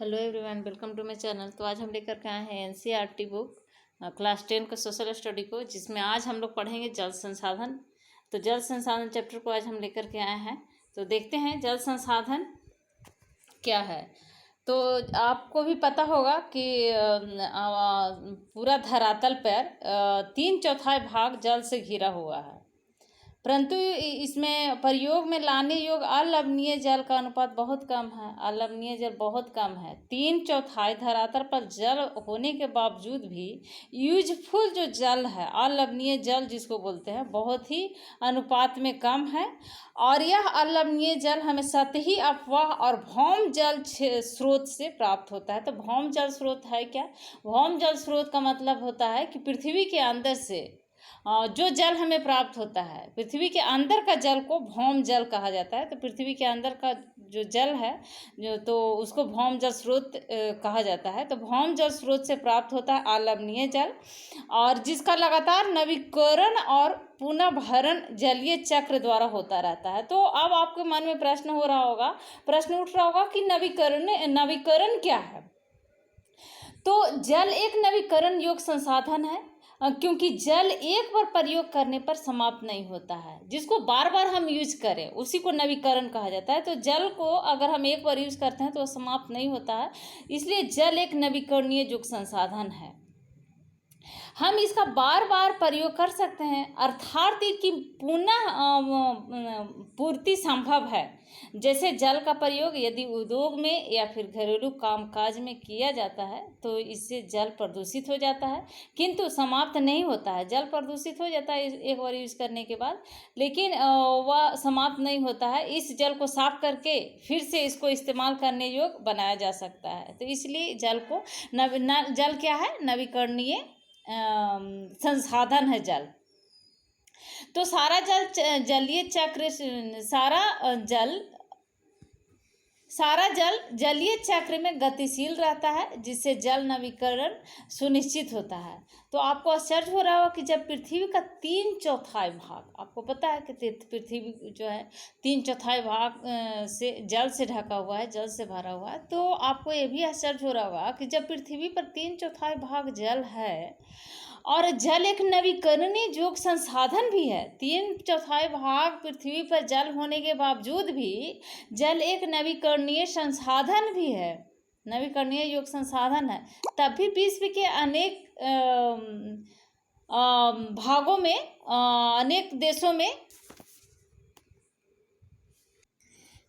Hello everyone, welcome to my channel. तो आज हम लेकर के आए हैं एनसीईआरटी बुक क्लास 10 का सोशल स्टडी को, जिसमें आज हम लोग पढ़ेंगे जल संसाधन। तो जल संसाधन चैप्टर को आज हम लेकर के आए हैं। तो देखते हैं जल संसाधन क्या है। तो आपको भी पता होगा कि पूरा धरातल पर 3/4 भाग जल से घिरा हुआ है, परंतु इसमें प्रयोग में लाने योग्य अलवणीय जल का अनुपात बहुत कम है। अलवणीय जल बहुत कम है। 3/4 धरातल पर जल होने के बावजूद भी यूजफुल जो जल है, अलवणीय जल जिसको बोलते हैं, बहुत ही अनुपात में कम है। और यह अलवणीय जल हमें सतही अपवाह और भौम जल स्रोत से प्राप्त होता है। तो भौम जल स्रोत है क्या? भौम जल स्रोत का मतलब होता है कि पृथ्वी के अंदर से जो जल हमें प्राप्त होता है, पृथ्वी के अंदर का जल को भौम जल कहा जाता है। तो पृथ्वी के अंदर का जो जल है तो उसको भौम जल स्रोत कहा जाता है। तो भौम जल स्रोत से प्राप्त होता है अलवणीय जल, और जिसका लगातार नवीकरण और पुनः भरण जलीय चक्र द्वारा होता रहता है। तो अब आपके मन में प्रश्न उठ रहा होगा कि नवीकरण क्या है? तो जल एक नवीकरण योग्य संसाधन है, क्योंकि जल एक बार प्रयोग करने पर समाप्त नहीं होता है। जिसको बार बार हम यूज करें उसी को नवीकरण कहा जाता है। तो जल को अगर हम एक बार यूज करते हैं तो समाप्त नहीं होता है, इसलिए जल एक नवीकरणीय योग्य संसाधन है। हम इसका बार बार प्रयोग कर सकते हैं, अर्थात कि पुनः पूर्ति संभव है। जैसे जल का प्रयोग यदि उद्योग में या फिर घरेलू कामकाज में किया जाता है तो इससे जल प्रदूषित हो जाता है, किंतु समाप्त नहीं होता है। जल प्रदूषित हो जाता है एक बार यूज करने के बाद, लेकिन वह समाप्त नहीं होता है। इस जल को साफ करके फिर से इसको इस्तेमाल करने योग्य बनाया जा सकता है। तो इसलिए जल को जल क्या है? नवीकरणीय संसाधन है जल। तो सारा जल जलीय चक्र सारा जल जलीय चक्र में गतिशील रहता है, जिससे जल नवीकरण सुनिश्चित होता है। तो आपको आश्चर्य हो रहा होगा कि जब पृथ्वी का 3/4 भाग, आपको पता है कि पृथ्वी जो है 3/4 भाग से जल से ढका हुआ है, जल से भरा हुआ है, तो आपको ये भी आश्चर्य हो रहा होगा कि जब पृथ्वी पर 3/4 भाग जल है और जल एक नवीकरणीय योग्य संसाधन भी है, 3/4 भाग पृथ्वी पर जल होने के बावजूद भी जल एक नवीकरणीय संसाधन भी है, नवीकरणीय योग्य संसाधन है। तब भी विश्व के अनेक भागों में, अनेक देशों में,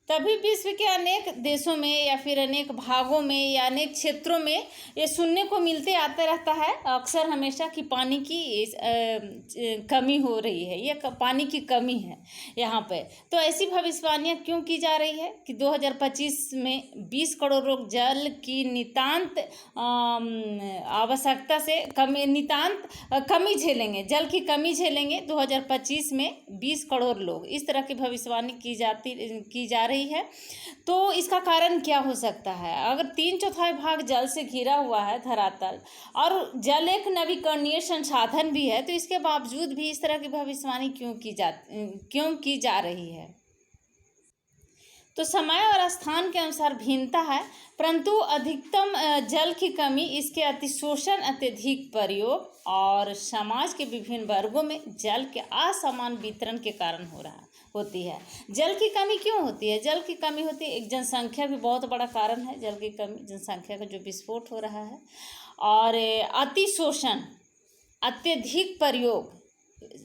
तभी विश्व के अनेक देशों में या फिर अनेक भागों में या अनेक क्षेत्रों में ये सुनने को मिलते आता रहता है अक्सर हमेशा कि पानी की कमी हो रही है, ये पानी की कमी है यहाँ पे। तो ऐसी भविष्यवाणियाँ क्यों की जा रही है कि 2025 में 20 करोड़ लोग जल की नितांत आवश्यकता से कमी झेलेंगे, जल की कमी झेलेंगे 2025 में 20 करोड़ लोग। इस तरह की भविष्यवाणी की जा रही है। तो इसका कारण क्या हो सकता है? अगर 3/4 भाग जल से घिरा हुआ है धरातल और जल एक नवीकरणीय संसाधन भी है, तो इसके बावजूद भी इस तरह की भविष्यवाणी क्यों की जा रही है? तो समय और स्थान के अनुसार भिन्नता है, परंतु अधिकतम जल की कमी, इसके अतिशोषण, अत्यधिक प्रयोग और समाज के विभिन्न वर्गों में जल के असमान वितरण के कारण होती है। जल की कमी क्यों होती है? जल की कमी होती है, एक जनसंख्या भी बहुत बड़ा कारण है जल की कमी, जनसंख्या का जो विस्फोट हो रहा है, और अतिशोषण, अत्यधिक प्रयोग,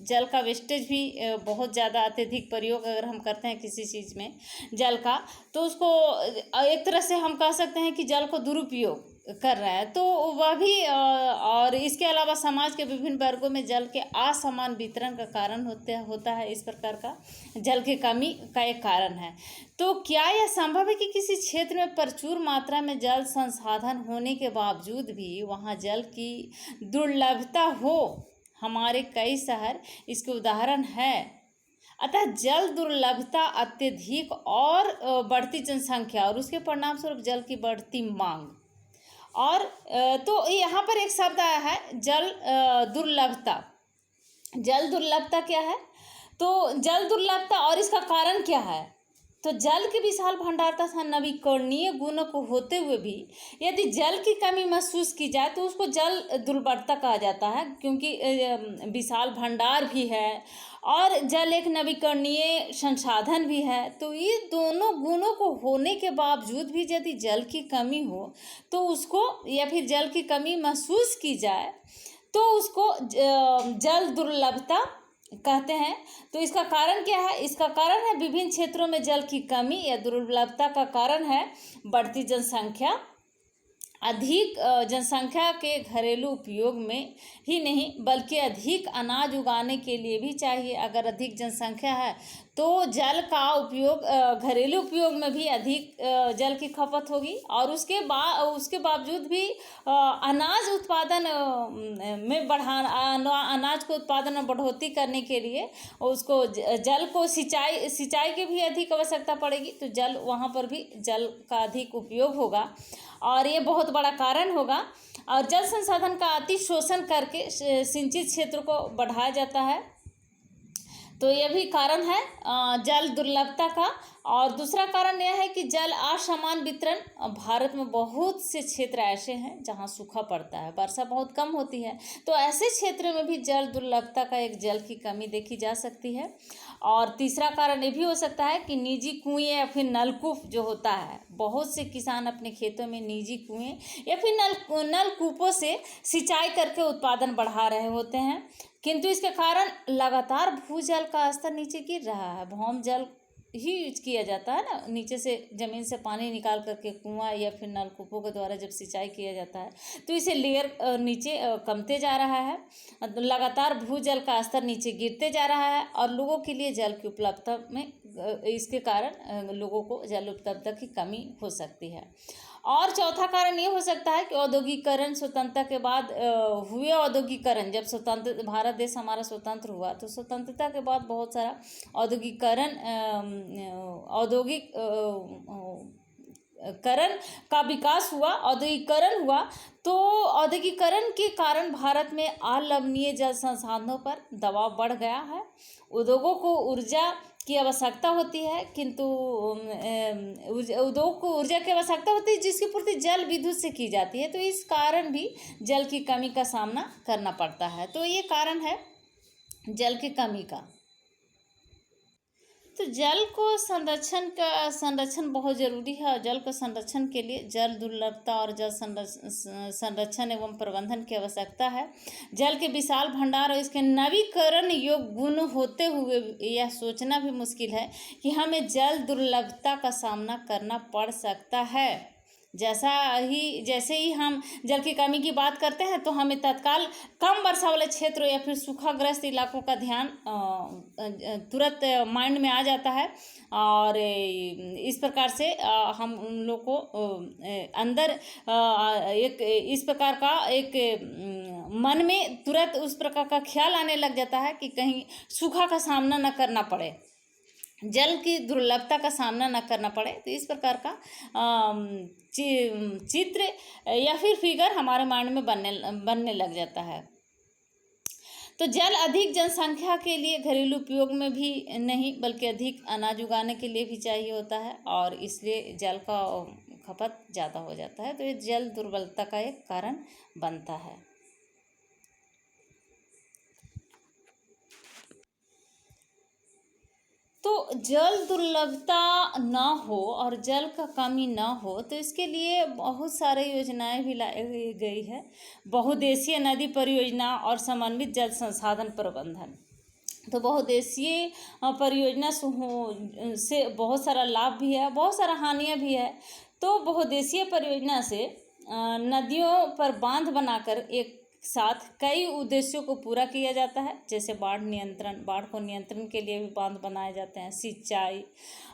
जल का वेस्टेज भी बहुत ज़्यादा, अत्यधिक प्रयोग अगर हम करते हैं किसी चीज़ में जल का, तो उसको एक तरह से हम कह सकते हैं कि जल को दुरुपयोग कर रहा है। तो वह भी, और इसके अलावा समाज के विभिन्न वर्गों में जल के असमान वितरण का कारण होता है। इस प्रकार का जल की कमी का एक कारण है। तो क्या यह संभव है कि किसी क्षेत्र में प्रचुर मात्रा में जल संसाधन होने के बावजूद भी वहाँ जल की दुर्लभता हो? हमारे कई शहर इसके उदाहरण है। अतः जल दुर्लभता, अत्यधिक और बढ़ती जनसंख्या और उसके परिणाम स्वरूप जल की बढ़ती मांग, और तो यहाँ पर एक शब्द आया है जल दुर्लभता। जल दुर्लभता क्या है? तो जल दुर्लभता और इसका कारण क्या है? तो जल के विशाल भंडार तथा नवीकरणीय गुणों को होते हुए भी यदि जल की कमी महसूस की जाए तो उसको जल दुर्लभता कहा जाता है, क्योंकि विशाल भंडार भी है और जल एक नवीकरणीय संसाधन भी है। तो ये दोनों गुणों को होने के बावजूद भी यदि जल की कमी हो तो उसको, या फिर जल की कमी महसूस की जाए तो उसको जल दुर्लभता कहते हैं। तो इसका कारण क्या है? इसका कारण है विभिन्न क्षेत्रों में जल की कमी या दुर्लभता का कारण है बढ़ती जनसंख्या। अधिक जनसंख्या के घरेलू उपयोग में ही नहीं बल्कि अधिक अनाज उगाने के लिए भी चाहिए। अगर अधिक जनसंख्या है तो जल का उपयोग, घरेलू उपयोग में भी अधिक जल की खपत होगी और उसके बावजूद भी अनाज उत्पादन में अनाज को उत्पादन में बढ़ोतरी करने के लिए उसको जल को सिंचाई की भी अधिक आवश्यकता पड़ेगी। तो जल वहाँ पर भी जल का अधिक उपयोग होगा और ये बहुत बड़ा कारण होगा। और जल संसाधन का अति शोषण करके सिंचित क्षेत्र को बढ़ाया जाता है। तो यह भी कारण है जल दुर्लभता का। और दूसरा कारण यह है कि जल असमान वितरण। भारत में बहुत से क्षेत्र ऐसे हैं जहां सूखा पड़ता है, वर्षा बहुत कम होती है, तो ऐसे क्षेत्र में भी जल दुर्लभता का एक जल की कमी देखी जा सकती है। और तीसरा कारण ये भी हो सकता है कि निजी कुएं या फिर नलकूप जो होता है, बहुत से किसान अपने खेतों में निजी कुएं या फिर नलकूपों से सिंचाई करके उत्पादन बढ़ा रहे होते हैं, किंतु इसके कारण लगातार भूजल का स्तर नीचे गिर रहा है। भौम जल ही यूज किया जाता है ना, नीचे से ज़मीन से पानी निकाल करके कुआं या फिर नलकूपों के द्वारा जब सिंचाई किया जाता है तो इसे लेयर नीचे कमते जा रहा है। लगातार भूजल का स्तर नीचे गिरते जा रहा है और लोगों के लिए जल की उपलब्धता में इसके कारण लोगों को जल उपलब्धता की कमी हो सकती है। और चौथा कारण ये हो सकता है कि औद्योगिकरण, स्वतंत्रता के बाद हुए औद्योगिकरण। जब स्वतंत्र भारत देश हमारा स्वतंत्र हुआ तो स्वतंत्रता के बाद बहुत सारा औद्योगिकरण का विकास हुआ, औद्योगिकरण हुआ। तो औद्योगिकरण के कारण भारत में अलवणीय जल संसाधनों पर दबाव बढ़ गया है। उद्योगों को ऊर्जा की आवश्यकता होती है, किंतु उद्योग को ऊर्जा की आवश्यकता होती है जिसकी पूर्ति जल विद्युत से की जाती है। तो इस कारण भी जल की कमी का सामना करना पड़ता है। तो ये कारण है जल की कमी का। तो जल को संरक्षण बहुत ज़रूरी है और जल को संरक्षण के लिए जल दुर्लभता और जल संरक्षण एवं प्रबंधन की आवश्यकता है। जल के विशाल भंडार और इसके नवीकरण योग्य गुण होते हुए यह सोचना भी मुश्किल है कि हमें जल दुर्लभता का सामना करना पड़ सकता है। जैसे ही हम जल की कमी की बात करते हैं तो हमें तत्काल कम वर्षा वाले क्षेत्रों या फिर सूखाग्रस्त इलाकों का ध्यान तुरंत माइंड में आ जाता है। और इस प्रकार से हम उन लोग को अंदर एक इस प्रकार का एक मन में तुरंत उस प्रकार का ख्याल आने लग जाता है कि कहीं सूखा का सामना न करना पड़े, जल की दुर्लभता का सामना न करना पड़े। तो इस प्रकार का चित्र या फिर फिगर हमारे माइंड में बनने लग जाता है। तो जल अधिक जनसंख्या के लिए घरेलू उपयोग में भी नहीं बल्कि अधिक अनाज उगाने के लिए भी चाहिए होता है और इसलिए जल का खपत ज़्यादा हो जाता है। तो ये जल दुर्बलता का एक कारण बनता है। तो जल दुर्लभता ना हो और जल का कमी ना हो तो इसके लिए बहुत सारे योजनाएं भी लाई गई है। बहुउद्देशीय नदी परियोजना और समन्वित जल संसाधन प्रबंधन। तो बहुउद्देशीय परियोजना से बहुत सारा लाभ भी है, बहुत सारा हानियाँ भी है। तो बहुउद्देशीय परियोजना से नदियों पर बांध बनाकर एक साथ कई उद्देश्यों को पूरा किया जाता है, जैसे बाढ़ को नियंत्रण के लिए भी बांध बनाए जाते हैं, सिंचाई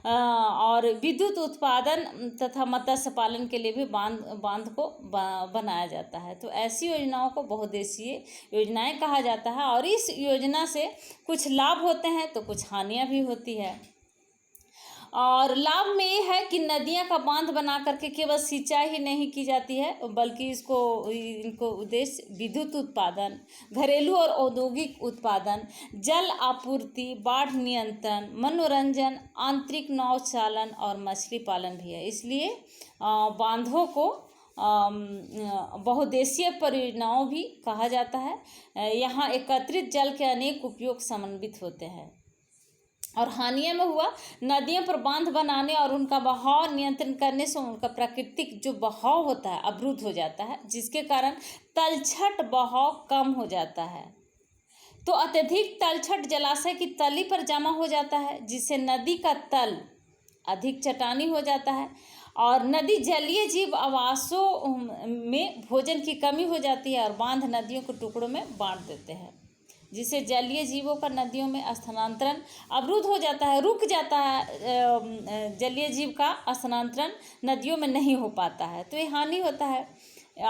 और विद्युत उत्पादन तथा मत्स्य पालन के लिए भी बांध को बनाया जाता है। तो ऐसी योजनाओं को बहुउद्देशीय योजनाएं कहा जाता है और इस योजना से कुछ लाभ होते हैं तो कुछ हानियां भी होती है। और लाभ में ये है कि नदियां का बांध बना करके केवल सिंचाई ही नहीं की जाती है, बल्कि इनको उद्देश्य विद्युत उत्पादन, घरेलू और औद्योगिक उत्पादन, जल आपूर्ति, बाढ़ नियंत्रण, मनोरंजन, आंतरिक नौ चालन और मछली पालन भी है। इसलिए बांधों को बहुउद्देशीय परियोजनाओं भी कहा जाता है। यहाँ एकत्रित जल के अनेक उपयोग समन्वित होते हैं। और हानिया में हुआ, नदियों पर बांध बनाने और उनका बहाव नियंत्रण करने से उनका प्राकृतिक जो बहाव होता है अवरुद्ध हो जाता है, जिसके कारण तलछट बहाव कम हो जाता है। तो अत्यधिक तलछट जलाशय की तली पर जमा हो जाता है, जिससे नदी का तल अधिक चट्टानी हो जाता है और नदी जलीय जीव आवासों में भोजन की कमी हो जाती है और बांध नदियों को टुकड़ों में बांट देते हैं, जिससे जलीय जीवों का नदियों में स्थानांतरण अवरुद्ध हो जाता है, रुक जाता है। जलीय जीव का स्थानांतरण नदियों में नहीं हो पाता है, तो ये हानि होता है।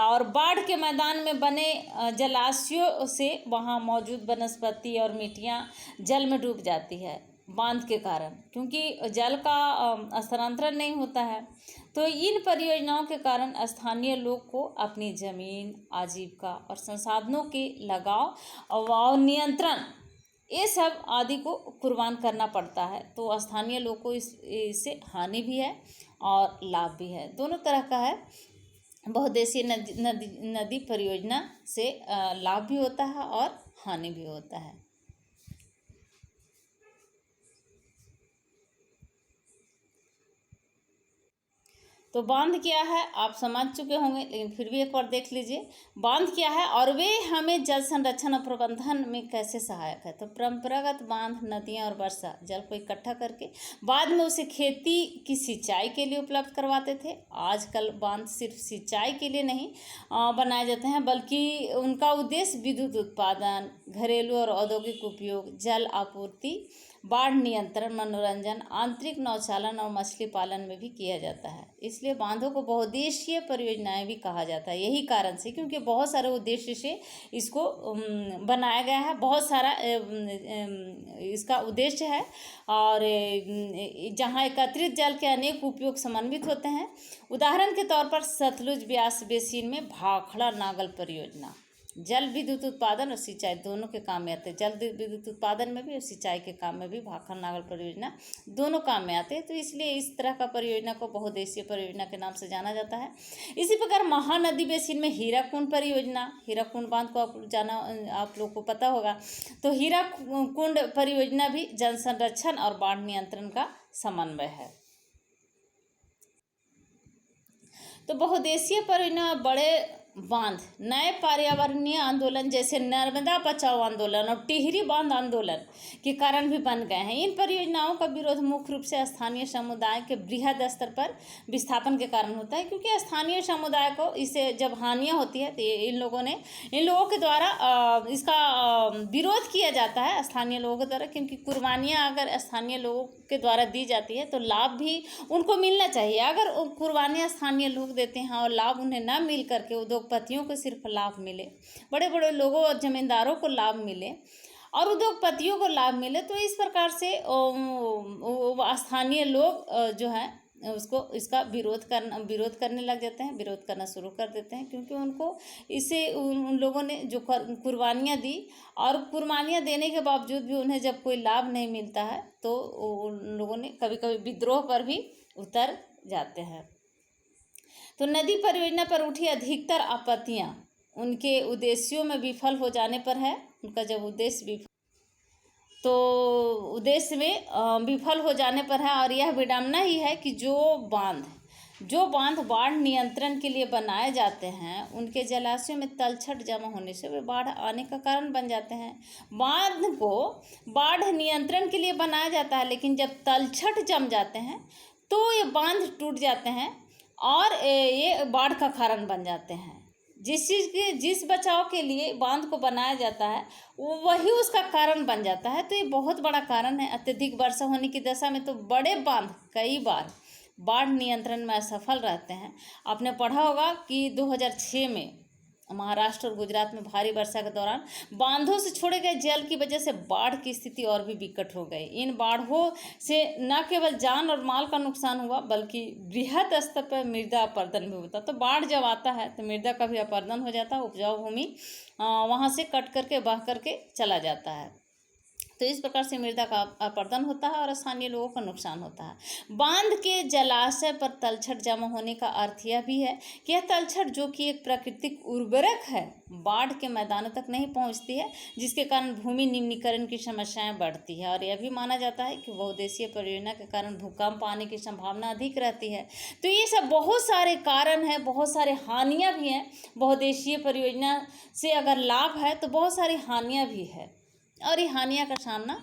और बाढ़ के मैदान में बने जलाशयों से वहाँ मौजूद वनस्पति और मिट्टियाँ जल में डूब जाती है बांध के कारण, क्योंकि जल का स्थानांतरण नहीं होता है। तो इन परियोजनाओं के कारण स्थानीय लोग को अपनी जमीन, आजीविका और संसाधनों के लगाव और नियंत्रण, ये सब आदि को कुर्बान करना पड़ता है। तो स्थानीय लोग को इससे हानि भी है और लाभ भी है, दोनों तरह का है। बहुउद्देशीय नदी परियोजना से लाभ भी होता है और हानि भी होता है। तो बांध क्या है आप समझ चुके होंगे, लेकिन फिर भी एक बार देख लीजिए बांध क्या है और वे हमें जल संरक्षण और प्रबंधन में कैसे सहायक है। तो परंपरागत बांध नदियां और वर्षा जल को इकट्ठा करके बाद में उसे खेती की सिंचाई के लिए उपलब्ध करवाते थे। आजकल बांध सिर्फ सिंचाई के लिए नहीं बनाए जाते हैं, बल्कि उनका उद्देश्य विद्युत उत्पादन, घरेलू और औद्योगिक उपयोग, जल आपूर्ति, बाढ़ नियंत्रण, मनोरंजन, आंतरिक नौचालन और मछली पालन में भी किया जाता है। इसलिए बांधों को बहुउद्देशीय परियोजनाएं भी कहा जाता है, यही कारण से, क्योंकि बहुत सारे उद्देश्य से इसको बनाया गया है, बहुत सारा इसका उद्देश्य है। और जहाँ एकत्रित जल के अनेक उपयोग समन्वित होते हैं। उदाहरण के तौर पर सतलुज ब्यास बेसिन में भाखड़ा नागल परियोजना जल विद्युत उत्पादन और सिंचाई दोनों के काम में आते हैं। जल विद्युत उत्पादन में भी और सिंचाई के काम में भी भाखड़ा नागल परियोजना दोनों काम में आते हैं। तो इसलिए इस तरह का परियोजना को बहुउद्देशीय परियोजना के नाम से जाना जाता है। इसी प्रकार महानदी बेसिन में हीराकुंड परियोजना, हीराकुंड बांध को आप लोग को पता होगा। तो हीराकुंड परियोजना भी जल संरक्षण और बाढ़ नियंत्रण का समन्वय है। तो बहुउद्देशीय परियोजना बड़े बांध नए पर्यावरणीय आंदोलन जैसे नर्मदा बचाओ आंदोलन और टिहरी बांध आंदोलन के कारण भी बन गए हैं। इन परियोजनाओं का विरोध मुख्य रूप से स्थानीय समुदाय के बृहद स्तर पर विस्थापन के कारण होता है, क्योंकि स्थानीय समुदाय को इससे जब हानियां होती है तो इन लोगों के द्वारा इसका विरोध किया जाता है स्थानीय लोगों के द्वारा, क्योंकि कुर्बानियाँ अगर स्थानीय लोगों के द्वारा दी जाती है तो लाभ भी उनको मिलना चाहिए। अगर कुर्बानियाँ स्थानीय लोग देते हैं और लाभ उन्हें न मिल करके उद्योगपतियों को सिर्फ लाभ मिले, बड़े बड़े लोगों और जमींदारों को लाभ मिले और उद्योगपतियों को लाभ मिले, तो इस प्रकार से स्थानीय लोग जो है उसको इसका विरोध करने लग जाते हैं, विरोध करना शुरू कर देते हैं, क्योंकि उनको इससे उन लोगों ने जो कुर्बानियाँ दी और कुर्बानियाँ देने के बावजूद भी उन्हें जब कोई लाभ नहीं मिलता है तो उन लोगों ने कभी कभी विद्रोह पर भी उतर जाते हैं। तो नदी परियोजना पर उठी अधिकतर आपत्तियां उनके उद्देश्यों में विफल हो जाने पर है। उनका जब उद्देश्य में विफल हो जाने पर है। और यह विडंबना ही है कि जो बांध बाढ़ नियंत्रण के लिए बनाए जाते हैं, उनके जलाशयों में तलछट जमा होने से वे बाढ़ आने का कारण बन जाते हैं। बांध को बाढ़ नियंत्रण के लिए बनाया जाता है, लेकिन जब तलछट जम जाते हैं तो ये बांध टूट जाते हैं और ये बाढ़ का कारण बन जाते हैं। जिस बचाव के लिए बांध को बनाया जाता है वही उसका कारण बन जाता है। तो ये बहुत बड़ा कारण है। अत्यधिक वर्षा होने की दशा में तो बड़े बांध कई बार बाढ़ नियंत्रण में असफल रहते हैं। आपने पढ़ा होगा कि 2006 में महाराष्ट्र और गुजरात में भारी वर्षा के दौरान बांधों से छोड़े गए जल की वजह से बाढ़ की स्थिति और भी विकट हो गई। इन बाढ़ों से न केवल जान और माल का नुकसान हुआ बल्कि बृहद स्तर पर मृदा अपरदन भी होता। तो बाढ़ जब आता है तो मृदा का भी अपरदन हो जाता है, उपजाऊ भूमि वहाँ से कट करके बह करके चला जाता है। तो इस प्रकार से मृदा का अपरदन होता है और स्थानीय लोगों को नुकसान होता है। बांध के जलाशय पर तलछट जमा होने का अर्थ यह भी है कि यह तलछट, जो कि एक प्राकृतिक उर्वरक है, बाढ़ के मैदानों तक नहीं पहुंचती है, जिसके कारण भूमि निम्नीकरण की समस्याएं बढ़ती है। और यह भी माना जाता है कि बहुउद्देशीय परियोजना के कारण भूकंप आने की संभावना अधिक रहती है। तो ये सब बहुत सारे कारण हैं, बहुत सारे हानियाँ भी हैं। बहुउद्देशीय परियोजना से अगर लाभ है तो बहुत सारी हानियाँ भी है, और ये हानियाँ का सामना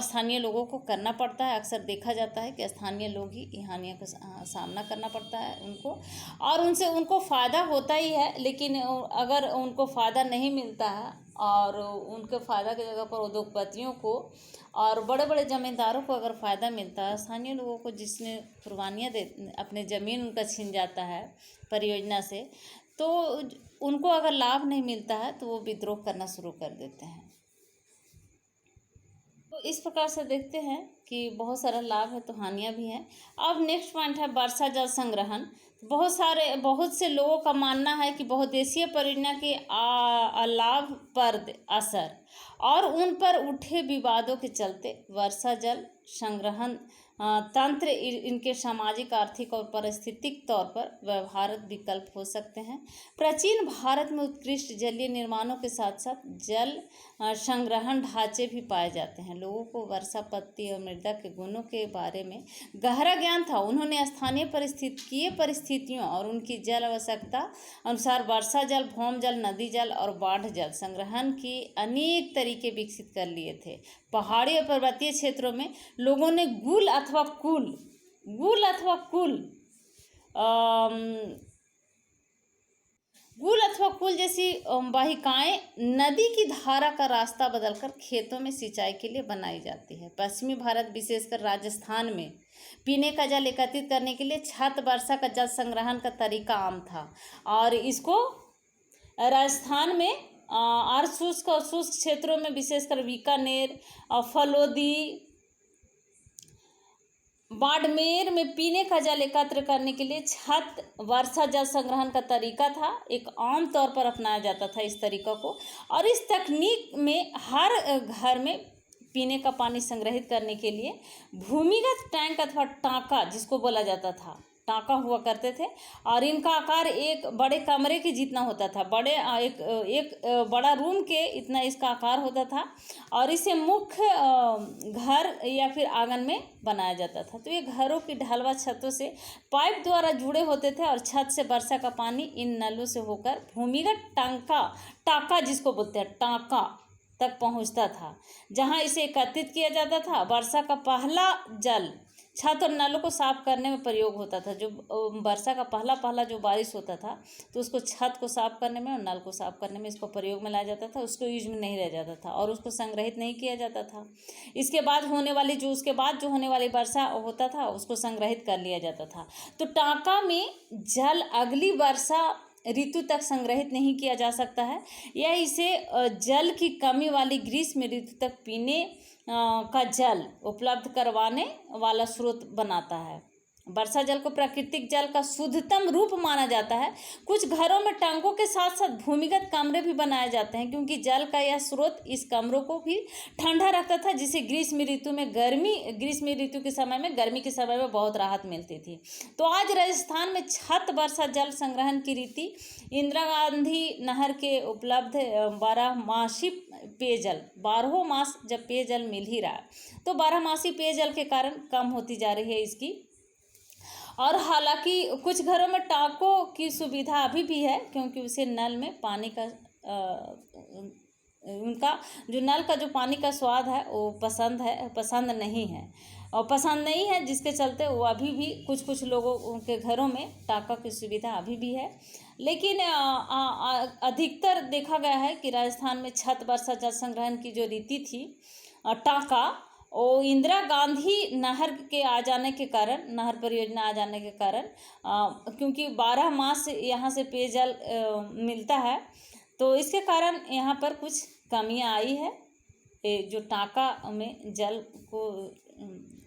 स्थानीय लोगों को करना पड़ता है। अक्सर देखा जाता है कि स्थानीय लोग ही ये हानियों का सामना करना पड़ता है उनको, और उनसे उनको फ़ायदा होता ही है। लेकिन अगर उनको फ़ायदा नहीं मिलता है और उनके फ़ायदा की जगह पर उद्योगपतियों को और बड़े बड़े ज़मींदारों को अगर फ़ायदा मिलता है, स्थानीय लोगों को जिसने कुर्बानियाँ दे अपने ज़मीन उनका छीन जाता है परियोजना से, तो उनको अगर लाभ नहीं मिलता है तो वो विद्रोह करना शुरू कर देते हैं। तो इस प्रकार से देखते हैं कि बहुत सारा लाभ है तो हानियाँ भी हैं। अब नेक्स्ट पॉइंट है वर्षा जल संग्रहण। बहुत से लोगों का मानना है कि बहुउद्देशीय परियोजना के अलाभप्रद असर और उन पर उठे विवादों के चलते वर्षा जल संग्रहण तंत्र इनके सामाजिक, आर्थिक और पारिस्थितिक तौर पर व्यवहारिक विकल्प हो सकते हैं। प्राचीन भारत में उत्कृष्ट जलीय निर्माणों के साथ साथ जल संग्रहण ढांचे भी पाए जाते हैं। लोगों को वर्षा, पत्ती और मृदा के गुणों के बारे में गहरा ज्ञान था। उन्होंने स्थानीय परिस्थितियों और उनकी जल आवश्यकता अनुसार वर्षा जल, भौम जल, नदी जल और बाढ़ जल संग्रहण के अनेक तरीके विकसित कर लिए थे। पहाड़ी और पर्वतीय क्षेत्रों में लोगों ने गुल अथवा कुल जैसी वाहिकाएं नदी की धारा का रास्ता बदलकर खेतों में सिंचाई के लिए बनाई जाती है। पश्चिमी भारत, विशेषकर राजस्थान में पीने का जल एकत्रित करने के लिए छत वर्षा का जल संग्रहण का तरीका आम था, और इसको राजस्थान में और शुष्क क्षेत्रों में, विशेषकर बीकानेर, फलोदी, बाड़मेर में पीने का जल एकत्र करने के लिए छत वर्षा जल संग्रहण का तरीका था, एक आम तौर पर अपनाया जाता था इस तरीका को। और इस तकनीक में हर घर में पीने का पानी संग्रहित करने के लिए भूमिगत टैंक अथवा टाँका, जिसको बोला जाता था, टाँका हुआ करते थे, और इनका आकार एक बड़े कमरे के जितना होता था। एक बड़ा रूम के इतना इसका आकार होता था, और इसे मुख्य घर या फिर आंगन में बनाया जाता था। तो ये घरों की ढलवा छतों से पाइप द्वारा जुड़े होते थे, और छत से वर्षा का पानी इन नलों से होकर भूमिगत टाँका जिसको बोलते हैं टाँका तक पहुंचता था, जहां इसे एकत्रित किया जाता था। वर्षा का पहला जल छत और नलों को साफ करने में प्रयोग होता था। जो वर्षा का पहला जो बारिश होता था तो उसको छत को साफ करने में और नल को साफ करने में इसको प्रयोग में लाया जाता था, उसको यूज में नहीं रह जाता था, और उसको संग्रहित नहीं किया जाता था। उसके बाद जो होने वाली वर्षा होता था उसको संग्रहित कर लिया जाता था। तो टाँका में जल अगली वर्षा ऋतु तक संग्रहित नहीं किया जा सकता है। यह इसे जल की कमी वाली ग्रीष्म ऋतु तक पीने का जल उपलब्ध करवाने वाला स्रोत बनाता है। वर्षा जल को प्राकृतिक जल का शुद्धतम रूप माना जाता है। कुछ घरों में टैंकों के साथ साथ भूमिगत कमरे भी बनाए जाते हैं, क्योंकि जल का यह स्रोत इस कमरों को भी ठंडा रखता था, जिससे ग्रीष्म ऋतु के समय में गर्मी के समय में बहुत राहत मिलती थी। तो आज राजस्थान में छत वर्षा जल संग्रहण की रीति इंदिरा गांधी नहर के उपलब्ध 12 मास जब पेयजल मिल ही रहा है, तो 12 मासी पेयजल के कारण कम होती जा रही है इसकी। और हालांकि कुछ घरों में टाँकों की सुविधा अभी भी है, क्योंकि उसे नल में पानी का उनका जो नल का जो पानी का स्वाद है वो पसंद नहीं है, जिसके चलते वो अभी भी कुछ लोगों के घरों में टाँका की सुविधा अभी भी है। लेकिन अधिकतर देखा गया है कि राजस्थान में छत वर्षा जल संग्रहण की जो रीति थी टाँका वो इंदिरा गांधी नहर के आ जाने के कारण, नहर परियोजना आ जाने के कारण, क्योंकि 12 मास यहाँ से पेयजल मिलता है, तो इसके कारण यहाँ पर कुछ कमियाँ आई है। जो टाँका में जल को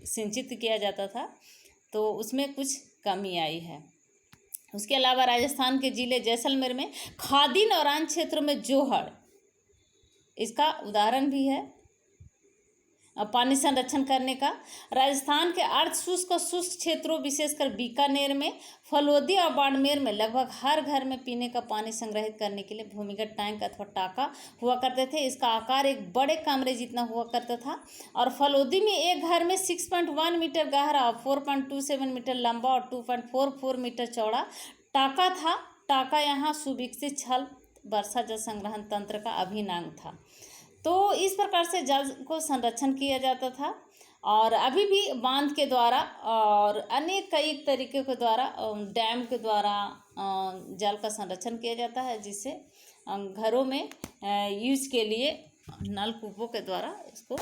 सिंचित किया जाता था तो उसमें कुछ कमी आई है। उसके अलावा राजस्थान के जिले जैसलमेर में खादीन और अन्य क्षेत्रों में जोहड़ इसका उदाहरण भी है पानी संरक्षण करने का। राजस्थान के अर्ध शुष्क और शुष्क क्षेत्रों विशेषकर बीकानेर में, फलोदी और बाड़मेर में लगभग हर घर में पीने का पानी संग्रहित करने के लिए भूमिगत टैंक अथवा टाका हुआ करते थे। इसका आकार एक बड़े कमरे जितना हुआ करता था और फलोदी में एक घर में 6.1 मीटर गहरा और 4.27 मीटर लंबा और 2.44 मीटर चौड़ा टाका था। टाका यहाँ सुविकसित छल वर्षा जल संग्रहण तंत्र का अभिन्न अंग था। तो इस प्रकार से जल को संरक्षण किया जाता था और अभी भी बांध के द्वारा और अनेक कई तरीके के द्वारा, डैम के द्वारा जल का संरक्षण किया जाता है, जिससे घरों में यूज के लिए नलकूपों के द्वारा इसको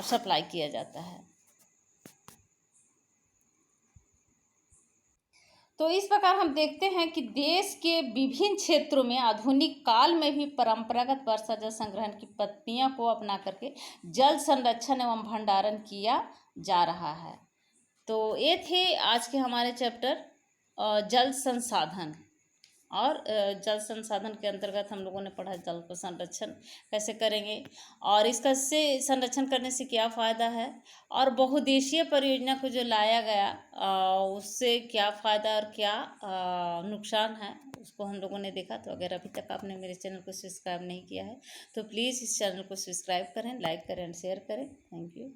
सप्लाई किया जाता है। तो इस प्रकार हम देखते हैं कि देश के विभिन्न क्षेत्रों में आधुनिक काल में भी परंपरागत वर्षा जल संग्रहण की पद्धतियों को अपना करके जल संरक्षण एवं भंडारण किया जा रहा है। तो ये थे आज के हमारे चैप्टर जल संसाधन। और जल संसाधन के अंतर्गत हम लोगों ने पढ़ा जल को संरक्षण कैसे करेंगे और इसका से संरक्षण करने से क्या फ़ायदा है, और बहुउद्देशीय परियोजना को जो लाया गया उससे क्या फ़ायदा और क्या नुकसान है, उसको हम लोगों ने देखा। तो अगर अभी तक आपने मेरे चैनल को सब्सक्राइब नहीं किया है तो प्लीज़ इस चैनल को सब्सक्राइब करें, लाइक करें एंड शेयर करें। Thank you.